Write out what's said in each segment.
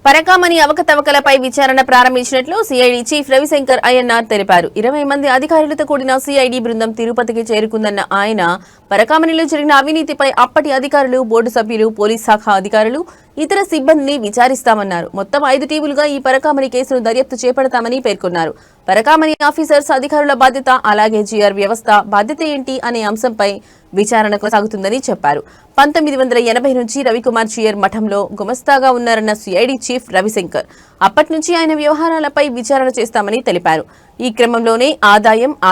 పరకామణి అవకతవకలపై విచారణ ప్రారంభించినట్లు CID chief Ravishankar Ayyanar తెలిపారు. 20 మంది అధికారులతో కూడిన సిఐడి బృందం తిరుపతికి చేరుకుందన్న ఆయన పరకామణిలో జరిగిన అవినీతిపై అప్పటి అధికారులు, బోర్డు సభ్యులు, పోలీస్ శాఖ అధికారులు, ఇతర సిబ్బందిని విచారిస్తామన్నారు. మొత్తం 5 టీములుగా ఈ పరకామణి కేసును దర్యాప్తు చేపడతామని పేర్కొన్నారు. పరకామణి ఆఫీసర్స్, అధికారుల బాధ్యత, అలాగే జిఆర్ వ్యవస్థ బాధ్యత ఏంటి అనే అంశంపై విచారణ కొనసాగుతుందని చెప్పారు. 1980 నుంచి రవికుమార్ జిఆర్ మఠంలో గుమస్తాగా ఉన్నారన్న సిఐడి చీఫ్ రవిశంకర్ అప్పటి నుంచి ఆయన వ్యవహారాలపై విచారణ చేస్తామని తెలిపారు. ఈ క్రమంలోనే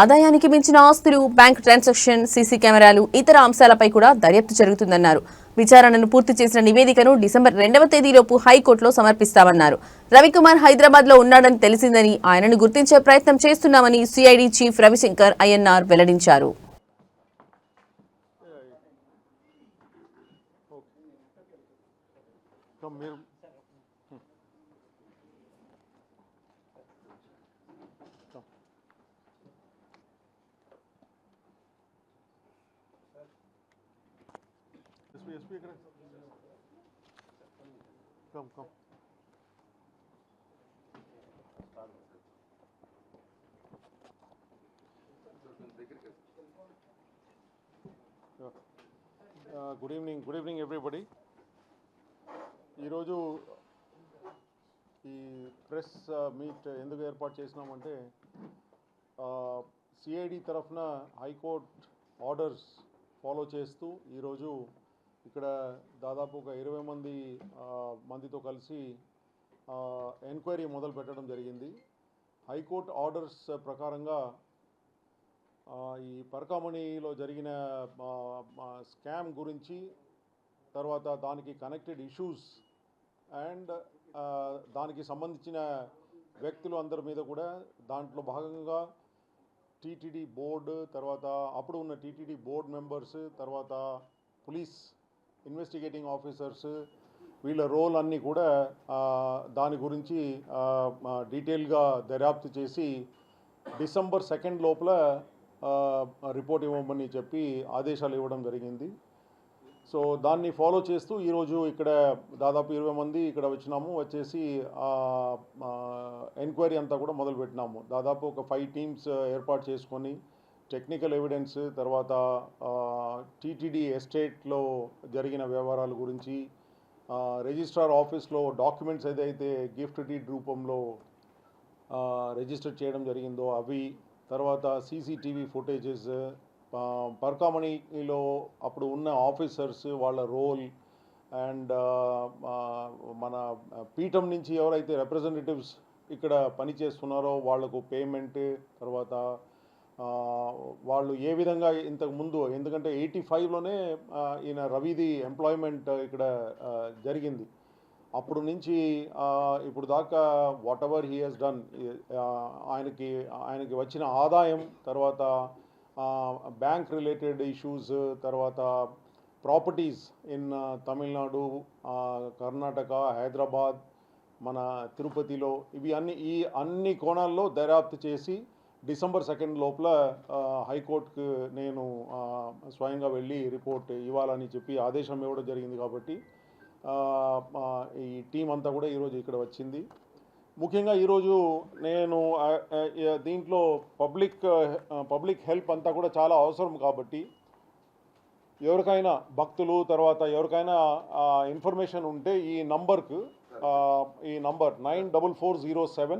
ఆదాయానికి మించిన ఆస్తులు, బ్యాంక్ ట్రాన్సాక్షన్, సీసీ కెమెరాలు, ఇతర అంశాలపై కూడా దర్యాప్తు జరుగుతుందన్నారు. విచారణను పూర్తి చేసిన నివేదికను డిసెంబర్ 2వ తేదీలోపు హైకోర్టులో సమర్పిస్తామన్నారు. రవికుమార్ హైదరాబాద్ లో ఉన్నాడని తెలిసిందని, ఆయనను గుర్తించే ప్రయత్నం చేస్తున్నామని సిఐడి చీఫ్ రవిశంకర్ అయ్యన్నార్ వెల్లడించారు. Good evening everybody. ఈరోజు ఈ ప్రెస్ మీట్ ఎందుకు ఏర్పాటు చేసినామంటే సిఐడి తరఫున హైకోర్ట్ ఆర్డర్స్ ఫాలో చేస్తూ ఈరోజు ఇక్కడ దాదాపు ఒక 20 మందితో కలిసి ఎంక్వైరీ మొదలు పెట్టడం జరిగింది. హైకోర్టు ఆర్డర్స్ ప్రకారంగా ఈ పరకామణిలో జరిగిన స్కామ్ గురించి, తర్వాత దానికి కనెక్టెడ్ ఇష్యూస్ అండ్ దానికి సంబంధించిన వ్యక్తులు అందరి మీద కూడా దాంట్లో భాగంగా టీటీడీ బోర్డు, తర్వాత అప్పుడు ఉన్న టీటీడీ బోర్డు మెంబర్స్, తర్వాత పోలీస్ ఇన్వెస్టిగేటింగ్ ఆఫీసర్స్, వీళ్ళ రోల్ అన్నీ కూడా దాని గురించి డీటెయిల్గా దర్యాప్తు చేసి డిసెంబర్ 2 లోపల రిపోర్ట్ ఇవ్వమని చెప్పి ఆదేశాలు ఇవ్వడం జరిగింది. సో దాన్ని ఫాలో చేస్తూ ఈరోజు ఇక్కడ దాదాపు 20 మంది ఇక్కడ వచ్చేసి ఎంక్వైరీ అంతా కూడా మొదలుపెట్టినాము. దాదాపు ఒక 5 టీమ్స్ ఏర్పాటు చేసుకొని టెక్నికల్ ఎవిడెన్స్, తర్వాత టీటీడీ ఎస్టేట్లో జరిగిన వ్యవహారాల గురించి, రిజిస్ట్రార్ ఆఫీస్లో డాక్యుమెంట్స్ ఏదైతే గిఫ్ట్ డీడ్ రూపంలో రిజిస్టర్ చేయడం జరిగిందో అవి, తర్వాత సీసీటీవీ ఫుటేజెస్, పరకామణిలో అప్పుడు ఉన్న ఆఫీసర్స్ వాళ్ళ రోల్ అండ్ మన పీఠం నుంచి ఎవరైతే రిప్రజెంటేటివ్స్ ఇక్కడ పనిచేస్తున్నారో వాళ్లకు పేమెంట్, తర్వాత వాళ్ళు ఏ విధంగా ఇంతకు ముందు, ఎందుకంటే 85లోనే ఈయన రవిది ఎంప్లాయ్మెంట్ ఇక్కడ జరిగింది. అప్పుడు నుంచి ఇప్పుడు దాకా whatever he he's done, ఆయనకి వచ్చిన ఆదాయం, తర్వాత బ్యాంక్ రిలేటెడ్ ఇష్యూస్, తర్వాత ప్రాపర్టీస్ ఇన్ తమిళనాడు, కర్ణాటక, హైదరాబాద్, మన తిరుపతిలో, ఈ అన్ని కోణాల్లో దర్యాప్తు చేసి డిసెంబర్ 2 లోపల హైకోర్టుకు నేను స్వయంగా వెళ్ళి రిపోర్ట్ ఇవ్వాలని చెప్పి ఆదేశం ఇవ్వడం జరిగింది. కాబట్టి ఈ టీం అంతా కూడా ఈరోజు ఇక్కడ వచ్చింది. ముఖ్యంగా ఈరోజు నేను దీంట్లో పబ్లిక్ హెల్ప్ అంతా కూడా చాలా అవసరం. కాబట్టి ఎవరికైనా భక్తులు, తర్వాత ఎవరికైనా ఇన్ఫర్మేషన్ ఉంటే ఈ నంబర్ 94407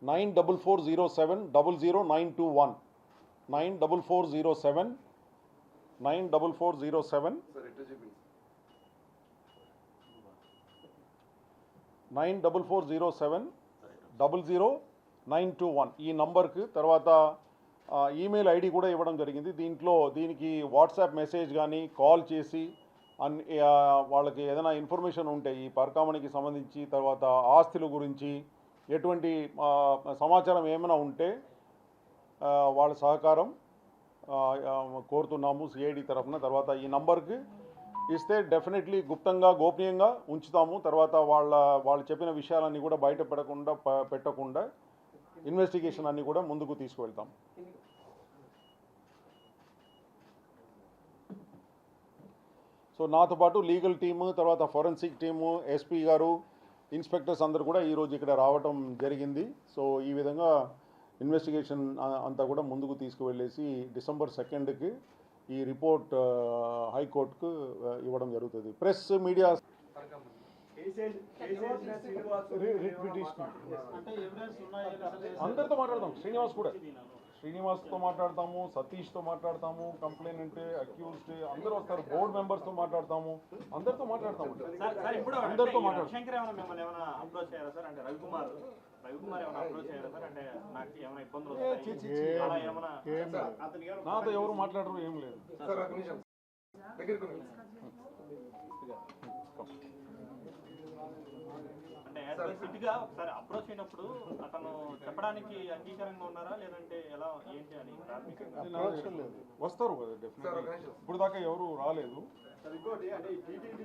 00921 94407 00921 ఈ నంబర్కి, తర్వాత ఈమెయిల్ ఐడి కూడా ఇవ్వడం జరిగింది. దీనికి వాట్సాప్ మెసేజ్ కానీ కాల్ చేసి వాళ్ళకి ఏదైనా ఇన్ఫర్మేషన్ ఉంటే ఈ పరకామణికి సంబంధించి, తర్వాత ఆస్తుల గురించి ఎటువంటి సమాచారం ఏమైనా ఉంటే వాళ్ళ సహకారం కోరుతున్నాము సిఐడి తరఫున. తర్వాత ఈ నంబర్కి ఇస్తే డెఫినెట్లీ గుప్తంగా, గోప్యంగా ఉంచుతాము. తర్వాత వాళ్ళు చెప్పిన విషయాలన్నీ కూడా బయట పెట్టకుండా ఇన్వెస్టిగేషన్ అన్నీ కూడా ముందుకు తీసుకువెళ్తాం. సో సో నాతో పాటు లీగల్ టీము, తర్వాత ఫోరెన్సిక్ టీము, ఎస్పీ గారు, ఇన్స్పెక్టర్స్ అందరూ కూడా ఈరోజు ఇక్కడ రావటం జరిగింది. సో ఈ విధంగా ఇన్వెస్టిగేషన్ అంతా కూడా ముందుకు తీసుకువెళ్ళేసి డిసెంబర్ 2కి ఈ రిపోర్ట్ హైకోర్టుకు ఇవ్వడం జరుగుతుంది. ప్రెస్ మీడియా అందరితో మాట్లాడతాం. శ్రీనివాస్తో మాట్లాడతాము, సతీష్తో మాట్లాడతాము, కంప్లైనెంట్, అక్యూజ్డ్ అందరూ వస్తారు. బోర్డు మెంబర్స్తో మాట్లాడతాము, అందరితో మాట్లాడతాము. అందరితో మాట్లాడతాం. నాతో ఎవరు మాట్లాడరు, ఏం లేదు. సిటీగా ఒకసారి అప్రోచ్ అయినప్పుడు అతను చెప్పడానికి అంగీకారంగా ఉన్నారా లేదంటే ఎలా ఏంటి అని వస్తారు కదా డెఫినెట్గా. ఇప్పుడు దాకా ఎవరు రాలేదు. ఇంకోటి అంటే టీటీడీ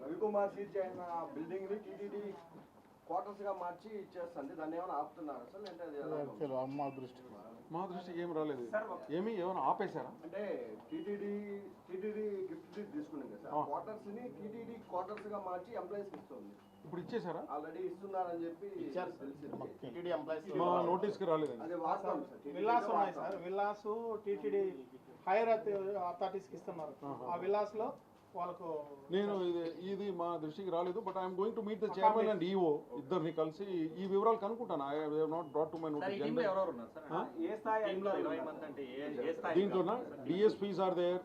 రవికుమార్ సీజ్ అయిన బిల్డింగ్ ని టీటీడీ క్వార్టర్స్ గా మార్చి ఇచ్చేస్తుంది. దాన్ని ఏమైనా ఆపుతున్నారు సార్ అంటే మా దృష్టికి ఏం రాలేదు. ఏమైనా ఆపేశారా? అంటే టీటీడీ గిఫ్ట్ తీసుకున్నాం కదా సార్, క్వార్టర్స్ ని టీటీడీ క్వార్టర్స్ గా మార్చి ఎంప్లాయీస్ ఇస్తుంది. ఇప్పుడు ఇచ్చేసారా? ఆల్రెడీ ఇస్తున్నారని చెప్పి తెలిసింది. మా నోటీస్కి రాలేదండి. అదే వాస్తవం సార్. విల్లాస్ ఉన్నాయి సార్, విల్లాస్ టీటీడీ హైయర్ అథారిటీస్కి ఇస్తున్నారు. ఆ విల్లాస్ లో వాళ్ళకు నేను ఇది మా దృష్టికి రాలేదు. But I'm going to meet the chairman and EO ఇద్దరిని కలిసి ఈ వివరాలు కనుక్కుంటాను. I have not brought to my notice. దీంట్లోనా DSPs are there.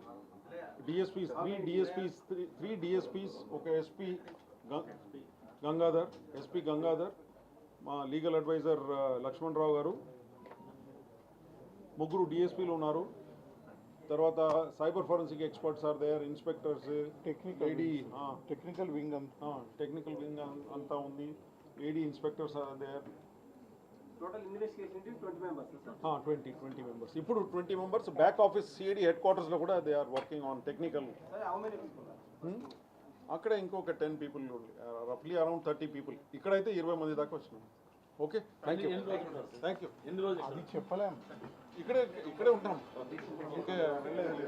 DSPs three DSPs, ఒక ఎస్పీ గంగాధర్, ఎస్పీ గంగాధర్, మా లీగల్ అడ్వైజర్ లక్ష్మణ్ రావు గారు, ముగ్గురు డిఎస్పీలు ఉన్నారు. తర్వాత cyber forensic experts are there, inspectors, technical wing అంతా ఉంది. AD inspectors are there. Total investigation 20 members. 20 members. ఇప్పుడు 20 members back office CID head క్వార్టర్స్లో కూడా they are working on technical. అక్కడ ఇంకొక 10 పీపుల్, రఫ్లీ అరౌండ్ 30 పీపుల్. ఇక్కడైతే 20 మంది దాకా వచ్చినాం. Okay, thank you. అది చెప్పలేము. ఇక్కడే ఉంటాం, ఇంకా వెళ్ళలేదు.